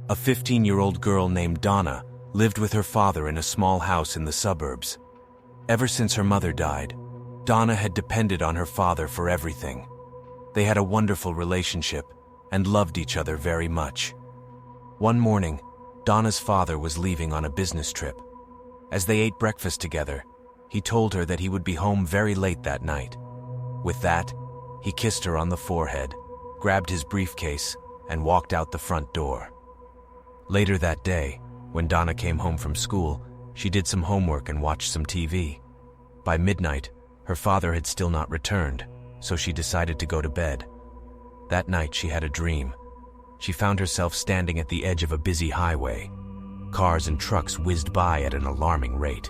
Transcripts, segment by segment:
A 15-year-old girl named Donna lived with her father in a small house in the suburbs. Ever since her mother died, Donna had depended on her father for everything. They had a wonderful relationship and loved each other very much. One morning, Donna's father was leaving on a business trip. As they ate breakfast together, he told her that he would be home very late that night. With that, he kissed her on the forehead, grabbed his briefcase, and walked out the front door. Later that day, when Donna came home from school, she did some homework and watched some TV. By midnight, her father had still not returned, so she decided to go to bed. That night she had a dream. She found herself standing at the edge of a busy highway. Cars and trucks whizzed by at an alarming rate.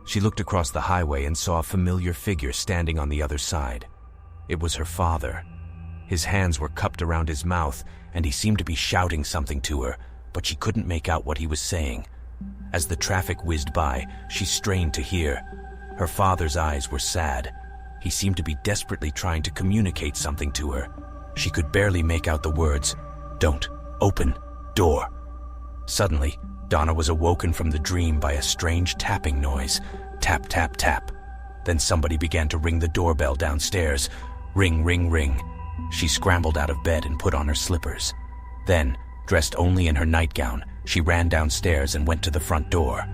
She looked across the highway and saw a familiar figure standing on the other side. It was her father. His hands were cupped around his mouth, and he seemed to be shouting something to her, but she couldn't make out what he was saying. As the traffic whizzed by, she strained to hear. Her father's eyes were sad. He seemed to be desperately trying to communicate something to her. She could barely make out the words, "Don't open door." Suddenly, Donna was awoken from the dream by a strange tapping noise. Tap, tap, tap. Then somebody began to ring the doorbell downstairs. Ring, ring, ring. She scrambled out of bed and put on her slippers. Then, dressed only in her nightgown, she ran downstairs and went to the front door.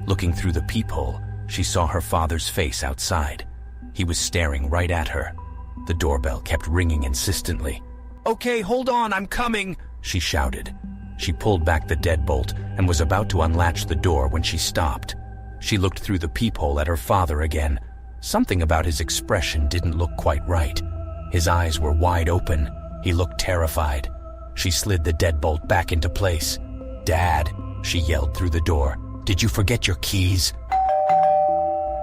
Looking through the peephole, she saw her father's face outside. He was staring right at her. The doorbell kept ringing insistently. "Okay, hold on, I'm coming," she shouted. She pulled back the deadbolt and was about to unlatch the door when she stopped. She looked through the peephole at her father again. Something about his expression didn't look quite right. His eyes were wide open. He looked terrified. She slid the deadbolt back into place. "Dad," she yelled through the door, "did you forget your keys?"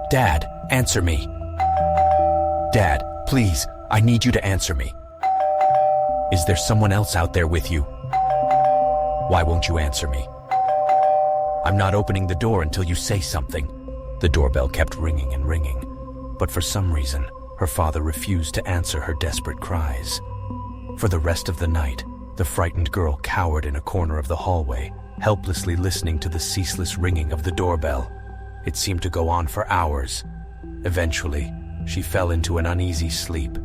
"Dad, answer me." "Dad, please, I need you to answer me. Is there someone else out there with you? Why won't you answer me? I'm not opening the door until you say something." The doorbell kept ringing and ringing, but for some reason, her father refused to answer her desperate cries. For the rest of the night, the frightened girl cowered in a corner of the hallway, helplessly listening to the ceaseless ringing of the doorbell. It seemed to go on for hours. Eventually, she fell into an uneasy sleep.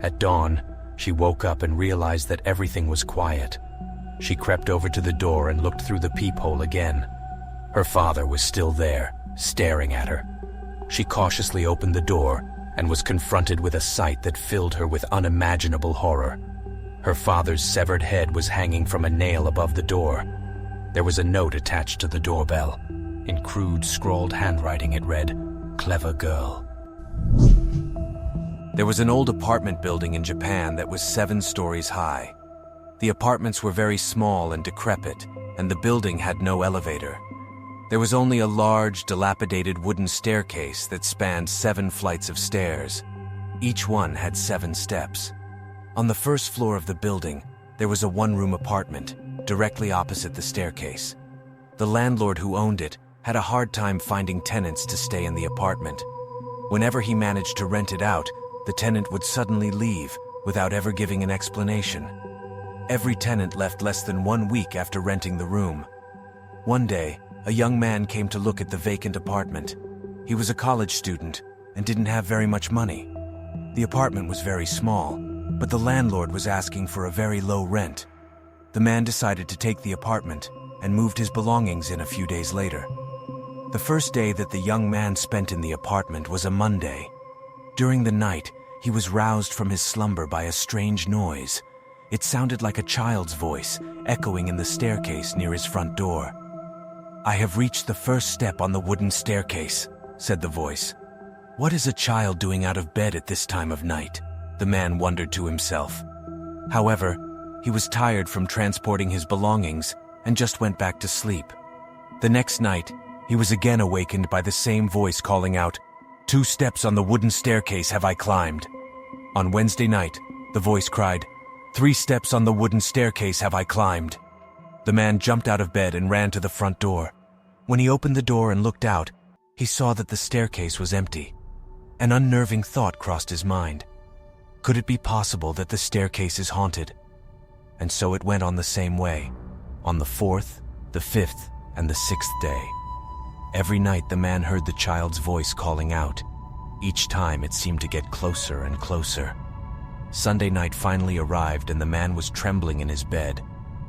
At dawn, she woke up and realized that everything was quiet. She crept over to the door and looked through the peephole again. Her father was still there, staring at her. She cautiously opened the door and was confronted with a sight that filled her with unimaginable horror. Her father's severed head was hanging from a nail above the door. There was a note attached to the doorbell. In crude, scrawled handwriting it read, "Clever girl." There was an old apartment building in Japan that was 7 stories high. The apartments were very small and decrepit, and the building had no elevator. There was only a large, dilapidated wooden staircase that spanned 7 flights of stairs. Each one had 7 steps. On the first floor of the building, there was a 1-room apartment, directly opposite the staircase. The landlord who owned it had a hard time finding tenants to stay in the apartment. Whenever he managed to rent it out, the tenant would suddenly leave without ever giving an explanation. Every tenant left less than 1 week after renting the room. One day, a young man came to look at the vacant apartment. He was a college student and didn't have very much money. The apartment was very small, but the landlord was asking for a very low rent. The man decided to take the apartment and moved his belongings in a few days later. The first day that the young man spent in the apartment was a Monday. During the night, he was roused from his slumber by a strange noise. It sounded like a child's voice, echoing in the staircase near his front door. "I have reached the first step on the wooden staircase," said the voice. "What is a child doing out of bed at this time of night?" the man wondered to himself. However, he was tired from transporting his belongings and just went back to sleep. The next night, he was again awakened by the same voice calling out, "2 steps on the wooden staircase have I climbed." On Wednesday night, the voice cried, "3 steps on the wooden staircase have I climbed." The man jumped out of bed and ran to the front door. When he opened the door and looked out, he saw that the staircase was empty. An unnerving thought crossed his mind. Could it be possible that the staircase is haunted? And so it went on the same way. on the 4th, the 5th, and the 6th day. Every night the man heard the child's voice calling out. Each time it seemed to get closer and closer. Sunday night finally arrived and the man was trembling in his bed.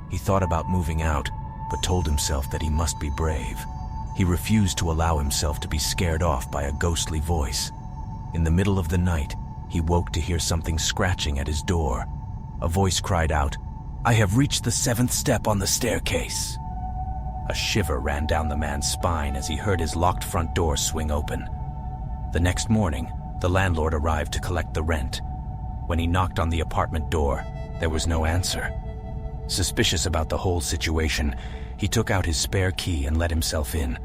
He thought about moving out, but told himself that he must be brave. He refused to allow himself to be scared off by a ghostly voice. In the middle of the night, he woke to hear something scratching at his door. A voice cried out, "I have reached the 7th step on the staircase." A shiver ran down the man's spine as he heard his locked front door swing open. The next morning, the landlord arrived to collect the rent. When he knocked on the apartment door, there was no answer. Suspicious about the whole situation, he took out his spare key and let himself in.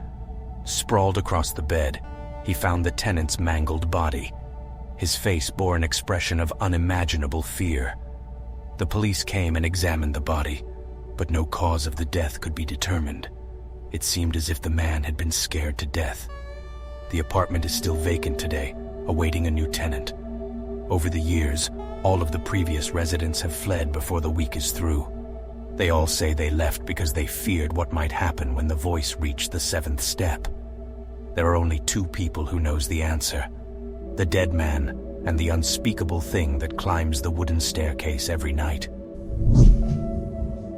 Sprawled across the bed, he found the tenant's mangled body. His face bore an expression of unimaginable fear. The police came and examined the body, but no cause of the death could be determined. It seemed as if the man had been scared to death. The apartment is still vacant today, awaiting a new tenant. Over the years, all of the previous residents have fled before the week is through. They all say they left because they feared what might happen when the voice reached the 7th step. There are only 2 people who knows the answer: the dead man and the unspeakable thing that climbs the wooden staircase every night.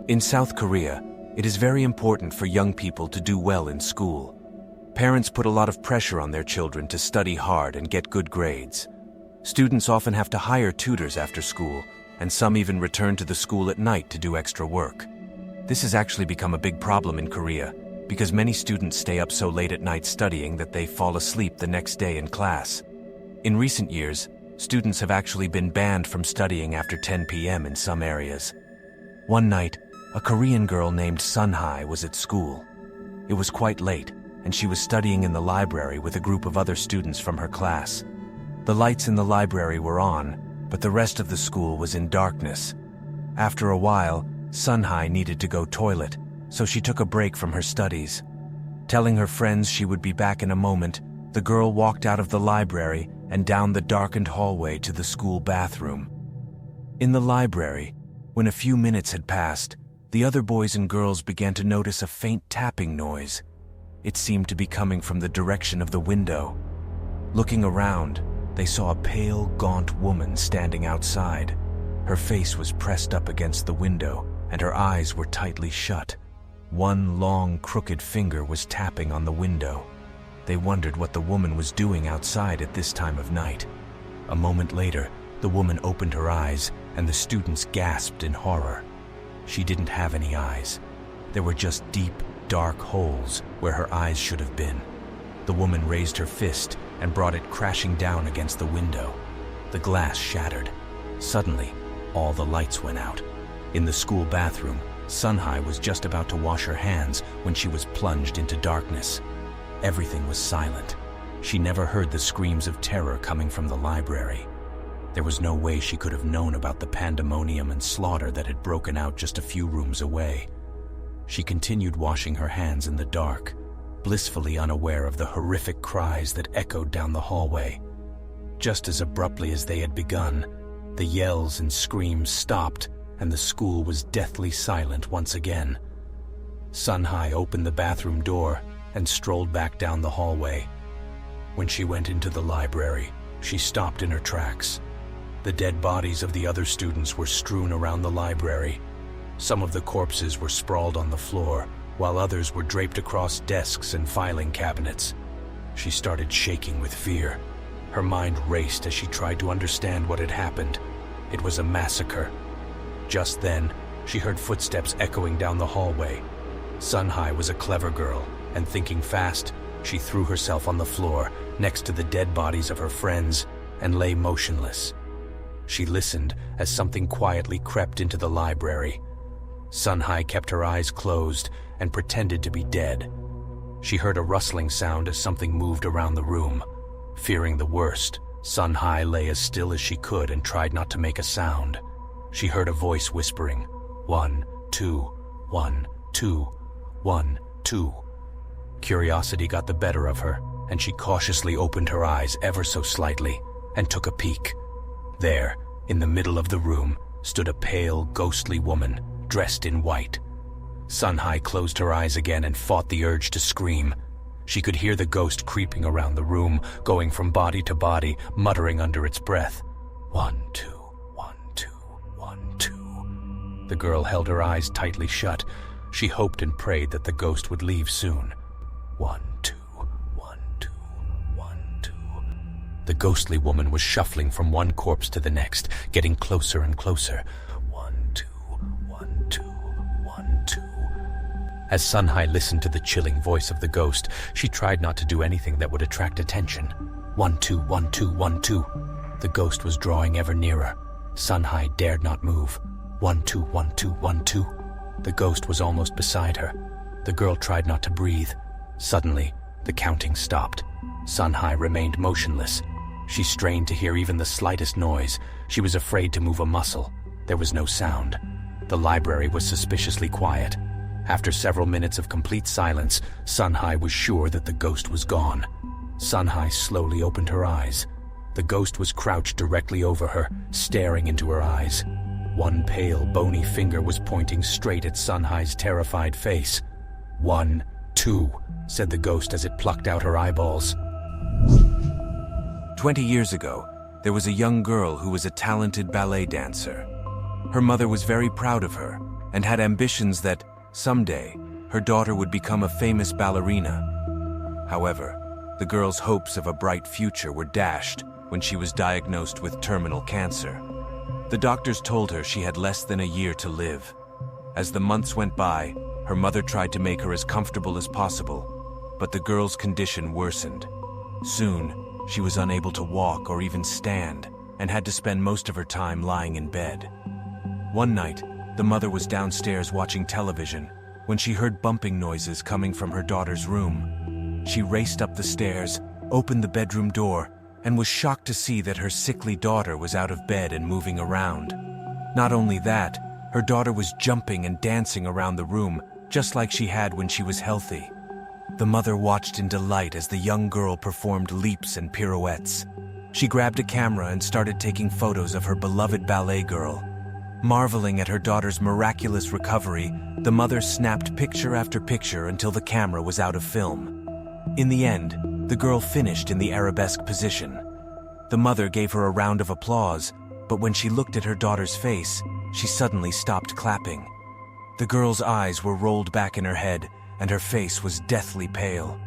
In South Korea, it is very important for young people to do well in school. Parents put a lot of pressure on their children to study hard and get good grades. Students often have to hire tutors after school, and some even return to the school at night to do extra work. This has actually become a big problem in Korea, because many students stay up so late at night studying that they fall asleep the next day in class. In recent years, students have actually been banned from studying after 10 p.m. in some areas. One night, a Korean girl named Sunhae was at school. It was quite late, and she was studying in the library with a group of other students from her class. The lights in the library were on, but the rest of the school was in darkness. After a while, Sunhae needed to go toilet, so she took a break from her studies. Telling her friends she would be back in a moment, the girl walked out of the library and down the darkened hallway to the school bathroom. In the library, when a few minutes had passed, the other boys and girls began to notice a faint tapping noise. It seemed to be coming from the direction of the window. Looking around, they saw a pale, gaunt woman standing outside. Her face was pressed up against the window, and her eyes were tightly shut. One long, crooked finger was tapping on the window. They wondered what the woman was doing outside at this time of night. A moment later, the woman opened her eyes, and the students gasped in horror. She didn't have any eyes. There were just deep, dark holes where her eyes should have been. The woman raised her fist and brought it crashing down against the window. The glass shattered. Suddenly, all the lights went out. In the school bathroom, Sunhae was just about to wash her hands when she was plunged into darkness. Everything was silent. She never heard the screams of terror coming from the library. There was no way she could have known about the pandemonium and slaughter that had broken out just a few rooms away. She continued washing her hands in the dark, blissfully unaware of the horrific cries that echoed down the hallway. Just as abruptly as they had begun, the yells and screams stopped, and the school was deathly silent once again. Sunhae opened the bathroom door and strolled back down the hallway. When she went into the library, she stopped in her tracks. The dead bodies of the other students were strewn around the library. Some of the corpses were sprawled on the floor, while others were draped across desks and filing cabinets. She started shaking with fear. Her mind raced as she tried to understand what had happened. It was a massacre. Just then, she heard footsteps echoing down the hallway. Sunhae was a clever girl, and thinking fast, she threw herself on the floor next to the dead bodies of her friends and lay motionless. She listened as something quietly crept into the library. Sunhae kept her eyes closed and pretended to be dead. She heard a rustling sound as something moved around the room. Fearing the worst, Sunhae lay as still as she could and tried not to make a sound. She heard a voice whispering, 1, 2, 1, 2, 1, 2. Curiosity got the better of her, and she cautiously opened her eyes ever so slightly and took a peek. There, in the middle of the room, stood a pale, ghostly woman, dressed in white. Sunhai closed her eyes again and fought the urge to scream. She could hear the ghost creeping around the room, going from body to body, muttering under its breath. 1, 2, 1, 2, 1, 2. The girl held her eyes tightly shut. She hoped and prayed that the ghost would leave soon. 1, 2, 1, 2, 1, 2. The ghostly woman was shuffling from one corpse to the next, getting closer and closer. 1, 2, 1, 2, 1, 2. As Sunhai listened to the chilling voice of the ghost, she tried not to do anything that would attract attention. 1, 2, 1, 2, 1, 2. The ghost was drawing ever nearer. Sunhai dared not move. 1, 2, 1, 2, 1, 2. The ghost was almost beside her. The girl tried not to breathe. Suddenly, the counting stopped. Sunhai remained motionless. She strained to hear even the slightest noise. She was afraid to move a muscle. There was no sound. The library was suspiciously quiet. After several minutes of complete silence, Sunhai was sure that the ghost was gone. Sunhai slowly opened her eyes. The ghost was crouched directly over her, staring into her eyes. One pale, bony finger was pointing straight at Sunhai's terrified face. 1, 2, said the ghost as it plucked out her eyeballs. 20 years ago, there was a young girl who was a talented ballet dancer. Her mother was very proud of her and had ambitions that, someday, her daughter would become a famous ballerina. However, the girl's hopes of a bright future were dashed when she was diagnosed with terminal cancer. The doctors told her she had less than a year to live. As the months went by, her mother tried to make her as comfortable as possible, but the girl's condition worsened. Soon, she was unable to walk or even stand and had to spend most of her time lying in bed. One night, the mother was downstairs watching television when she heard bumping noises coming from her daughter's room. She raced up the stairs, opened the bedroom door, and was shocked to see that her sickly daughter was out of bed and moving around. Not only that, her daughter was jumping and dancing around the room, just like she had when she was healthy. The mother watched in delight as the young girl performed leaps and pirouettes. She grabbed a camera and started taking photos of her beloved ballet girl. Marveling at her daughter's miraculous recovery, the mother snapped picture after picture until the camera was out of film. In the end, the girl finished in the arabesque position. The mother gave her a round of applause, but when she looked at her daughter's face, she suddenly stopped clapping. The girl's eyes were rolled back in her head, and her face was deathly pale.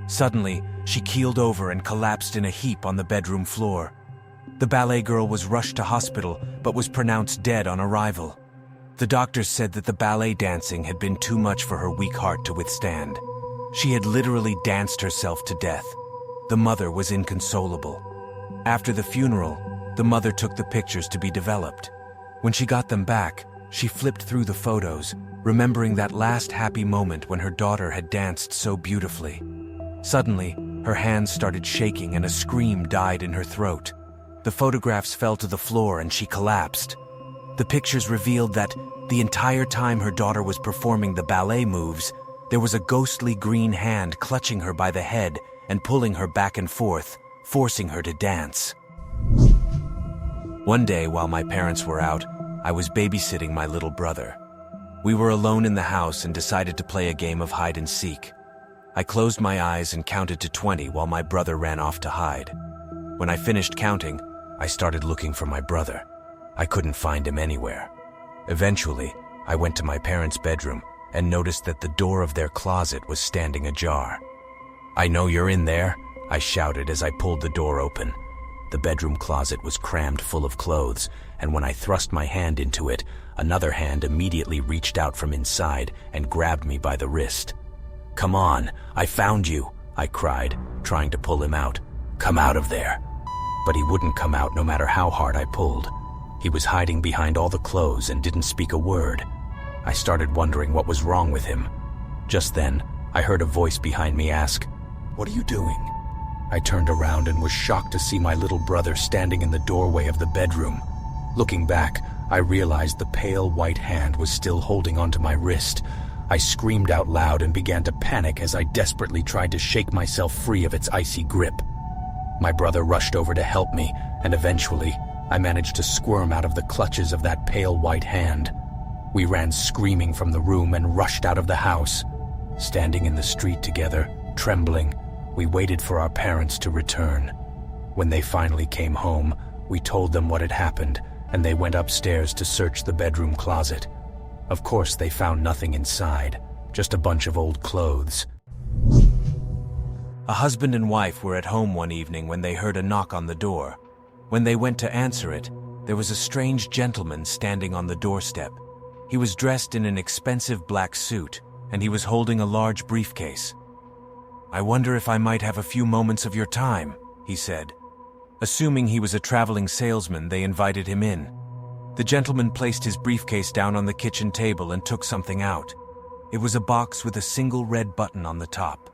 Suddenly, she keeled over and collapsed in a heap on the bedroom floor. The ballet girl was rushed to hospital, but was pronounced dead on arrival. The doctors said that the ballet dancing had been too much for her weak heart to withstand. She had literally danced herself to death. The mother was inconsolable. After the funeral, the mother took the pictures to be developed. When she got them back, she flipped through the photos, remembering that last happy moment when her daughter had danced so beautifully. Suddenly, her hands started shaking and a scream died in her throat. The photographs fell to the floor and she collapsed. The pictures revealed that the entire time her daughter was performing the ballet moves, there was a ghostly green hand clutching her by the head and pulling her back and forth, forcing her to dance. One day, while my parents were out, I was babysitting my little brother. We were alone in the house and decided to play a game of hide and seek. I closed my eyes and counted to 20 while my brother ran off to hide. When I finished counting, I started looking for my brother. I couldn't find him anywhere. Eventually, I went to my parents' bedroom and noticed that the door of their closet was standing ajar. "I know you're in there," I shouted as I pulled the door open. The bedroom closet was crammed full of clothes, and when I thrust my hand into it, another hand immediately reached out from inside and grabbed me by the wrist. "Come on, I found you," I cried, trying to pull him out. "Come out of there." But he wouldn't come out no matter how hard I pulled. He was hiding behind all the clothes and didn't speak a word. I started wondering what was wrong with him. Just then, I heard a voice behind me ask, "What are you doing?" I turned around and was shocked to see my little brother standing in the doorway of the bedroom. Looking back, I realized the pale white hand was still holding onto my wrist. I screamed out loud and began to panic as I desperately tried to shake myself free of its icy grip. My brother rushed over to help me, and eventually, I managed to squirm out of the clutches of that pale white hand. We ran screaming from the room and rushed out of the house. Standing in the street together, trembling, we waited for our parents to return. When they finally came home, we told them what had happened, and they went upstairs to search the bedroom closet. Of course, they found nothing inside, just a bunch of old clothes. A husband and wife were at home one evening when they heard a knock on the door. When they went to answer it, there was a strange gentleman standing on the doorstep. He was dressed in an expensive black suit, and he was holding a large briefcase. "I wonder if I might have a few moments of your time," he said. Assuming he was a traveling salesman, they invited him in. The gentleman placed his briefcase down on the kitchen table and took something out. It was a box with a single red button on the top.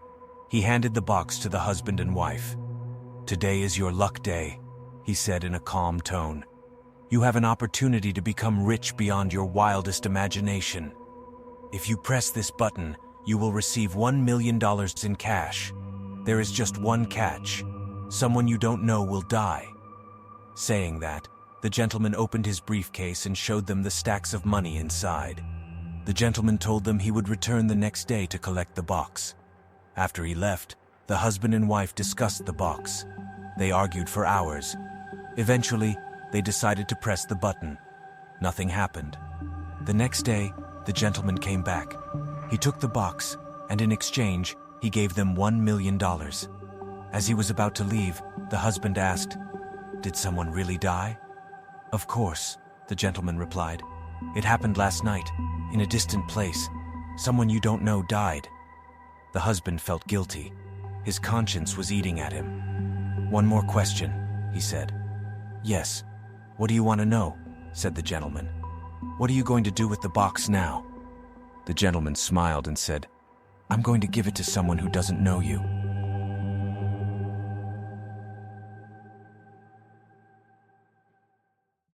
He handed the box to the husband and wife. "Today is your luck day," he said in a calm tone. "You have an opportunity to become rich beyond your wildest imagination. If you press this button, you will receive $1 million in cash. There is just one catch. Someone you don't know will die." Saying that, the gentleman opened his briefcase and showed them the stacks of money inside. The gentleman told them he would return the next day to collect the box. After he left, the husband and wife discussed the box. They argued for hours. Eventually, they decided to press the button. Nothing happened. The next day, the gentleman came back. He took the box, and in exchange, he gave them $1 million. As he was about to leave, the husband asked, "Did someone really die?" "Of course," the gentleman replied. "It happened last night, in a distant place. Someone you don't know died." The husband felt guilty. His conscience was eating at him. "One more question," he said. "Yes. What do you want to know?" said the gentleman. "What are you going to do with the box now?" The gentleman smiled and said, "I'm going to give it to someone who doesn't know you."